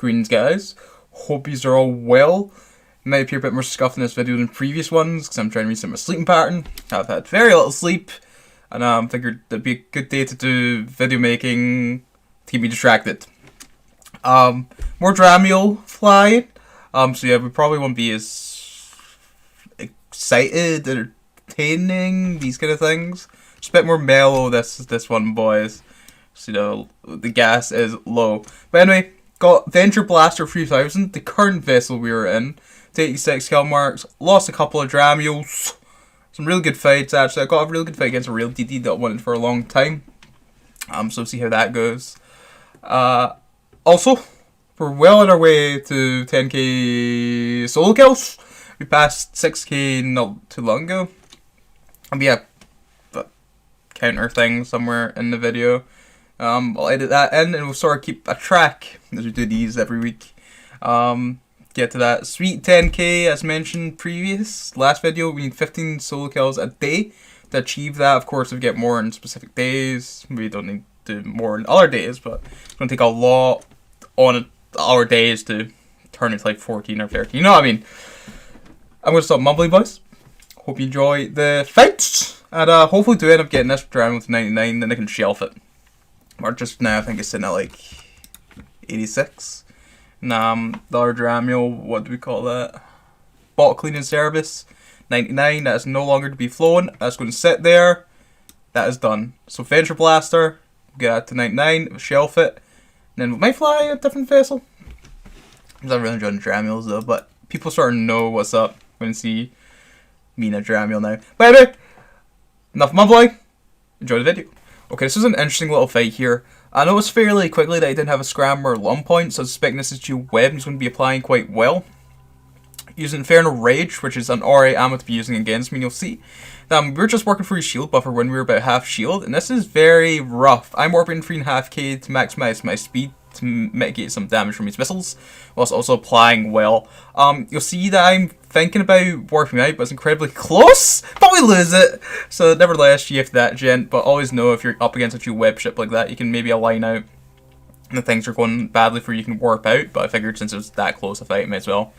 Greetings guys, hope yous are all well. It might appear a bit more scuffed in this video than previous ones because I'm trying to reset my sleeping pattern. I've had very little sleep and figured that'd be a good day to do video making to keep me distracted. More dramiel flying. So yeah, we probably won't be as excited, entertaining, these kind of things. Just a bit more mellow this one, boys. So, you know, the gas is low. But anyway, got Venture Blaster 3000, the current vessel we were in. 86 kill marks, lost a couple of dramiels. Some really good fights, actually. I got a really good fight against a real DD that I wanted for a long time. So see how that goes. Also, we're well on our way to 10k solo kills. We passed 6k not too long ago. I'll be a counter thing somewhere in the video. I'll edit that in and we'll sort of keep a track as we do these every week. Get to that sweet 10k as mentioned last video. We need 15 solo kills a day to achieve that. Of course, if we get more in specific days, we don't need to do more in other days, but it's going to take a lot on our days to turn it to like 14 or 13. You know what I mean? I'm going to stop mumbling, boys. Hope you enjoy the fights, and hopefully do end up getting this dramiel with 99, then I can shelf it. Or just now, I think it's sitting at like 86. The other dramiel, what do we call that? Bot cleaning service, 99. That is no longer to be flown. That's going to sit there. That is done. So Venture Blaster, get that to 99, shelf it. And then we might fly a different vessel. I'm not really enjoying dramiels though, but people sort of know what's up when they see me in a dramiel now. But anyway, enough mumbling. Enjoy the video. Okay, this is an interesting little fight here. I noticed fairly quickly that he didn't have a scram or lump point, so I suspect this is dual web and he's going to be applying quite well. Using Infernal Rage, which is an alright ammo to be using against me, and you'll see. We were just working for his shield buffer when we were about half shield, and this is very rough. I'm warping 3.5k to maximize my speed to mitigate some damage from his missiles, whilst also applying well. You'll see that I'm thinking about warping out, but it's incredibly close, but we lose it. So nevertheless, GF that gent, but always know if you're up against a few web ship like that, you can maybe align out, and if things are going badly for you, you can warp out, but I figured since it was that close a fight, I may as well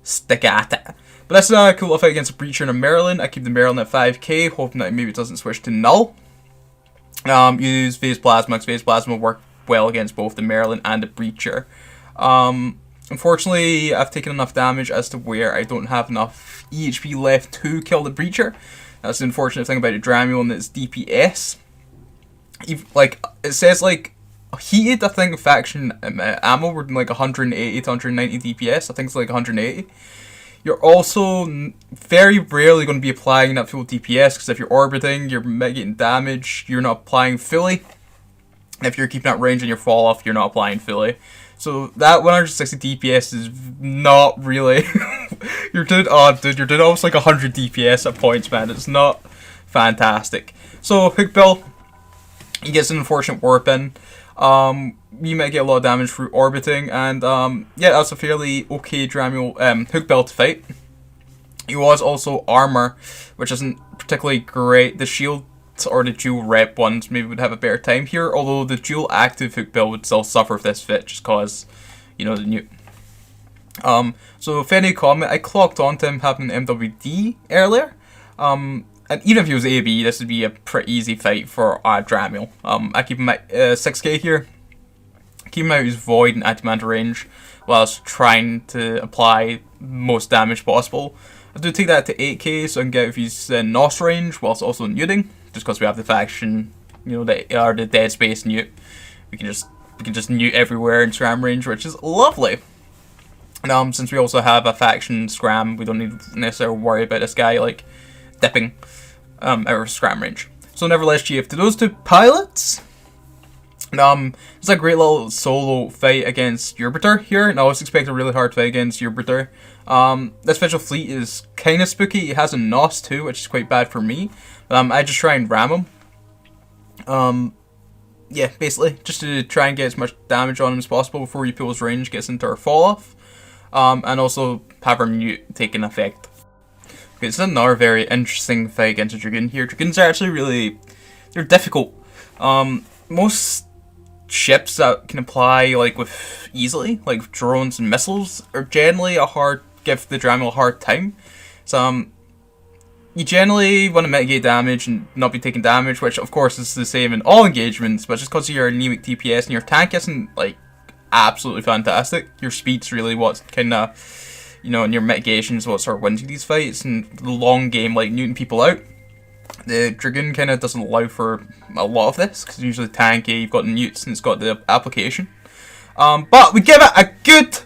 stick at it. But that's a cool little fight against a Breacher and a Merlin. I keep the Merlin at 5k, hoping that maybe it doesn't switch to null. Use Phase Plasma, because Phase Plasma will work well against both the Merlin and the Breacher. Unfortunately, I've taken enough damage as to where I don't have enough EHP left to kill the Breacher. That's the unfortunate thing about the dramiel and its DPS. Like, it says like heated, I think faction ammo were like 180 to 190 DPS. I think it's like 180. You're also very rarely going to be applying that full DPS, because if you're orbiting, you're getting damage, you're not applying fully. If you're keeping that range and your fall off, you're not applying fully. So that 160 DPS is not really you're doing almost like 100 DPS at points, man. It's not fantastic. So Hook Bill, he gets an unfortunate warp in. You might get a lot of damage through orbiting, and yeah, that's a fairly okay dramiel Hook Bill to fight. He was also armor, which isn't particularly great. The shield or the dual rep ones maybe would have a better time here, although the dual active Hook Bill would still suffer if this fit, just cause, you know, the new. So Fenny comment, I clocked onto him having an MWD earlier. And even if he was AB, this would be a pretty easy fight for dramiel. I keep him at 6k here. Keep him out his void and anti-manta range whilst trying to apply most damage possible. I do take that to 8k so I can get out of his NOS range whilst also nuting. Just because we have the faction, you know, they are the dead space nute. We can just nute everywhere in scram range, which is lovely. And since we also have a faction scram, we don't need to necessarily worry about this guy like dipping out of scram range. So nevertheless, GF to those two pilots. It's a great little solo fight against Jupiter here, and I always expect a really hard fight against Jupiter. This special fleet is kind of spooky. It has a NOS too, which is quite bad for me. I just try and ram him. Yeah, basically, just to try and get as much damage on him as possible before he pulls range, gets into our fall off. And also have our mute taking effect. Okay, it's another very interesting fight against a Dragoon here. Dragoons are actually really, they're difficult. Most ships that can apply like with easily, like drones and missiles, are generally give the dramiel a hard time. So you generally want to mitigate damage and not be taking damage, which of course is the same in all engagements, but just because of your anemic DPS and your tank isn't like absolutely fantastic, your speed's really what's kind of, you know, and your mitigation is what sort of wins you these fights, and the long game, like neuting people out. The Dragoon kind of doesn't allow for a lot of this, because usually tanky, you've got the newts and it's got the application. But we give it a good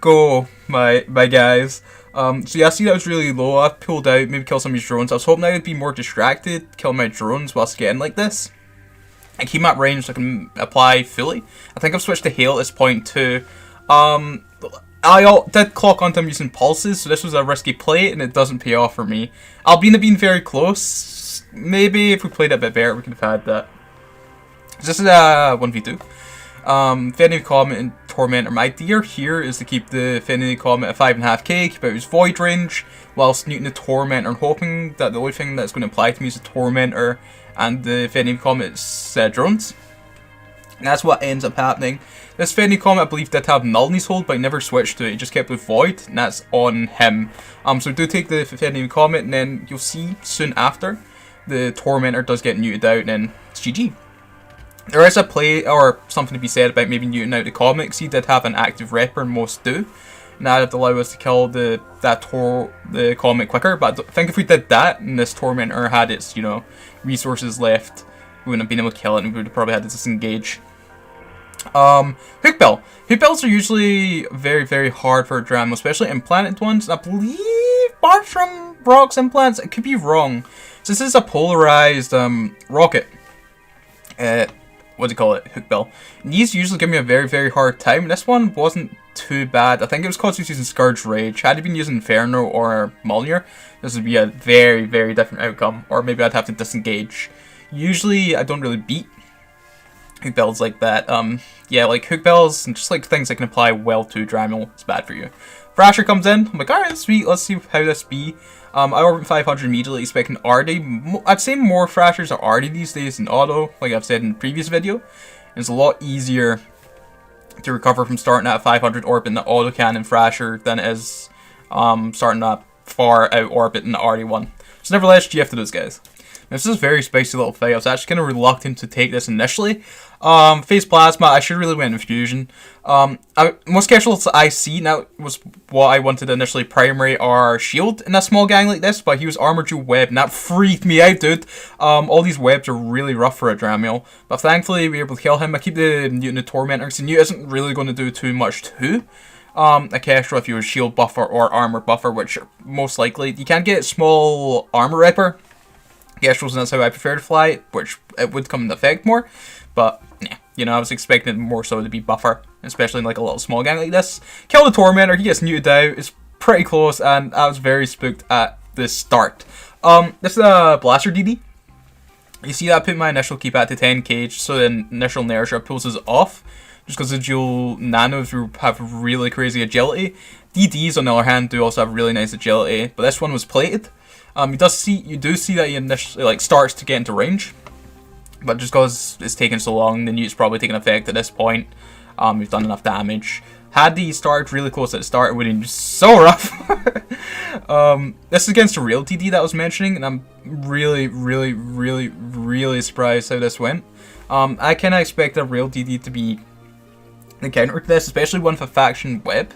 go, my guys. So yeah, I see that was really low. I pulled out, maybe kill some of these drones. I was hoping I would be more distracted, kill my drones whilst getting like this. I keep at range so I can apply fully. I think I've switched to hail at this point too. I did clock onto I'm using pulses, so this was a risky play and it doesn't pay off for me. Albina being very close. Maybe if we played it a bit better we could have had that. This is a 1v2. Affinity Comet and Tormentor. My idea here is to keep the Affinity Comet at 5.5k, keep out his void range, whilst neuting the Tormentor and hoping that the only thing that's going to apply to me is the Tormentor and the Affinity Comet's drones. And that's what ends up happening. This Affinity Comet, I believe, did have null in his hold, but he never switched to it. He just kept with void, and that's on him. So do take the Affinity Comet, and then you'll see soon after the Tormentor does get neuted out, and then it's GG. There is a play or something to be said about maybe neuting out the comics. He did have an active rep, and most do. And that would allow us to kill the comic quicker. But I think if we did that and this Tormentor had its, you know, resources left, we wouldn't have been able to kill it, and we would have probably had to disengage. Hook Bell. Hook Bells are usually very, very hard for a drama, especially implanted ones. I believe apart from Brock's implants, it could be wrong. So this is a polarized rocket. What do you call it? Hook Bell. And these usually give me a very, very hard time. This one wasn't too bad. I think it was because he was using Scourge Rage. Had he been using Inferno or Molnir, this would be a very, very different outcome. Or maybe I'd have to disengage. Usually, I don't really beat Hook Bells like that. Yeah, like Hook Bells and just like things that can apply well to Dramiel, it's bad for you. Thrasher comes in. I'm like, alright, sweet. Let's see how this be. I orbit 500 immediately, expecting RD. I'd say more Thrashers are RD these days than auto, like I've said in the previous video. And it's a lot easier to recover from starting at 500 orbit in the auto cannon Thrasher than it is starting at far out orbit in the RD one. So nevertheless, GF to those guys. This is a very spicy little fight. I was actually kind of reluctant to take this initially. Phase Plasma, I should really went in Fusion. Most casuals I see now was what I wanted initially, primary or Shield in a small gang like this, but he was Armor Dual Web, and that freaked me out, dude. All these webs are really rough for a Dramiel, but thankfully we were able to kill him. I keep the Newt and the Tormentor, because the Newt isn't really going to do too much too. A Kestrel if you were Shield Buffer or Armor Buffer, which are most likely. You can get small Armor Ripper Kestrels, and that's how I prefer to fly it, which it would come into effect more, but yeah, you know, I was expecting it more so to be buffer, especially in like a little small gang like this. Kill the Tormentor, he gets neuted out, it's pretty close, and I was very spooked at the start. This is a Blaster DD. You see that I put my initial keep at to 10k, so the initial inertia pulls us off, just because the dual nanos have really crazy agility. DDs on the other hand do also have really nice agility, but this one was plated. You do see that he initially like starts to get into range, but just because it's taken so long, the Newt's probably taken effect at this point. We've done enough damage. Had he started really close at the start, it would have been so rough. This is against a real DD that I was mentioning, and I'm really, really, really, really surprised how this went. I kind of expect a real DD to be the counter to this, especially one for faction web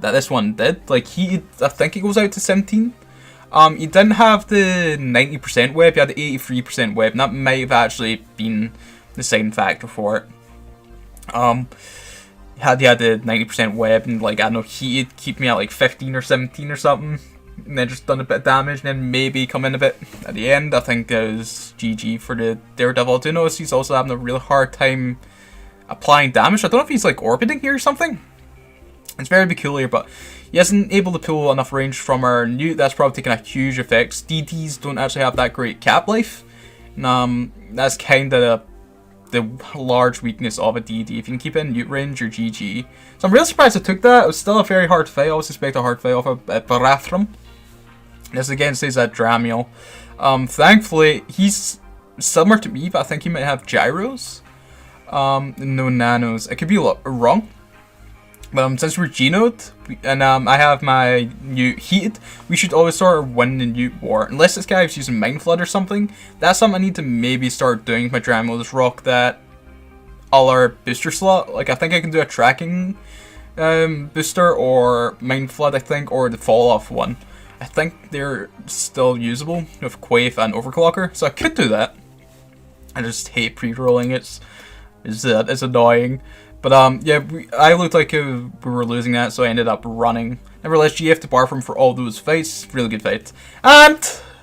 that this one did. Like I think it goes out to 17. He didn't have the 90% web, he had the 83% web, and that might have actually been the same factor for it. He had the 90% web, and like, I don't know, he'd keep me at like 15 or 17 or something, and then just done a bit of damage, and then maybe come in a bit at the end. I think it was GG for the Daredevil. I do notice he's also having a really hard time applying damage. I don't know if he's like orbiting here or something. It's very peculiar, but he isn't able to pull enough range from our Newt. That's probably taking a huge effect. DDs don't actually have that great cap life. That's kind of the large weakness of a DD. If you can keep it in Newt range, you're GG. So I'm really surprised I took that. It was still a very hard fight. I always expect a hard fight off of Barathrum. This again says that Dramiel. Thankfully, he's similar to me, but I think he might have gyros. No nanos. I could be wrong. But since we're G-Node, and I have my new heated, we should always start winning the new war. Unless this guy is using Mind Flood or something. That's something I need to maybe start doing with my Dramiel. Just rock that our booster slot. Like, I think I can do a tracking booster or Mind Flood, I think, or the fall off one. I think they're still usable with Quaif and Overclocker, so I could do that. I just hate pre-rolling it. It's annoying. But yeah, I looked like we were losing that, so I ended up running. Nevertheless, GF to bar from for all those fights. Really good fight. And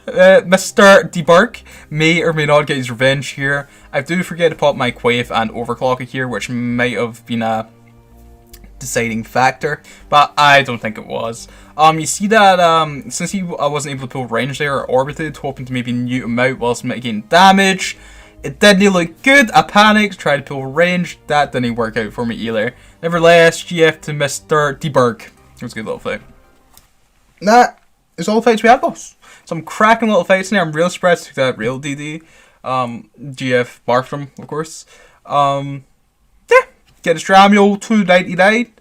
Mr. Debark may or may not get his revenge here. I do forget to pop my Quaif and Overclocker here, which might have been a deciding factor, but I don't think it was. You see that since I wasn't able to pull range there, I orbited, hoping to maybe newt him out whilst mitigating damage. It didn't look good. I panicked, tried to pull range. That didn't work out for me either. Nevertheless, GF to Mr. Debark. It was a good little fight. That is all the fights we had, boss. Some cracking little fights in there. I'm real surprised to that real DD. GF barfed him, of course. Yeah, get his Dramiel 299.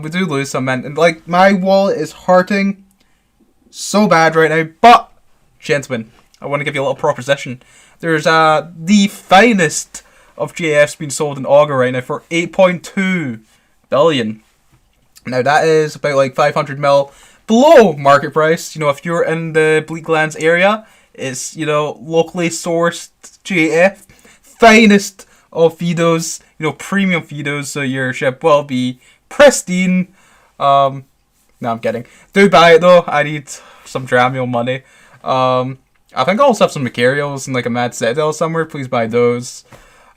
We do lose some men. And like, my wallet is hurting so bad right now. But, gentlemen, I want to give you a little proposition. There's the finest of JFs being sold in Augur right now for 8.2 billion. Now that is about like 500 mil below market price. You know, if you're in the Bleaklands area, it's, you know, locally sourced JF, finest of Fidos, you know, premium Fidos, so your ship will be pristine. No, I'm kidding. Do buy it though. I need some Dramiel money. I think I also have some Macarios and like a Mad Citadel somewhere. Please buy those.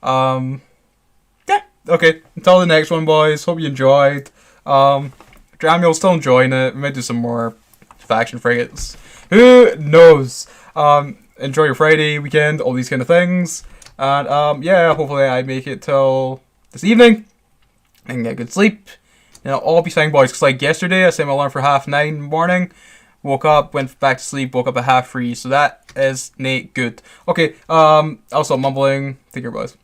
Yeah. Okay. Until the next one, boys. Hope you enjoyed. Dramiel's still enjoying it. We might do some more faction frigates. Who knows? Enjoy your Friday, weekend, all these kind of things. And yeah, hopefully I make it till this evening. I can get good sleep. And I'll all be saying, boys, because like yesterday, I set my alarm for 9:30 in the morning. Woke up, went back to sleep, woke up at 3:30, so that is Nate good. Okay, I'll stop mumbling. Take care, boys.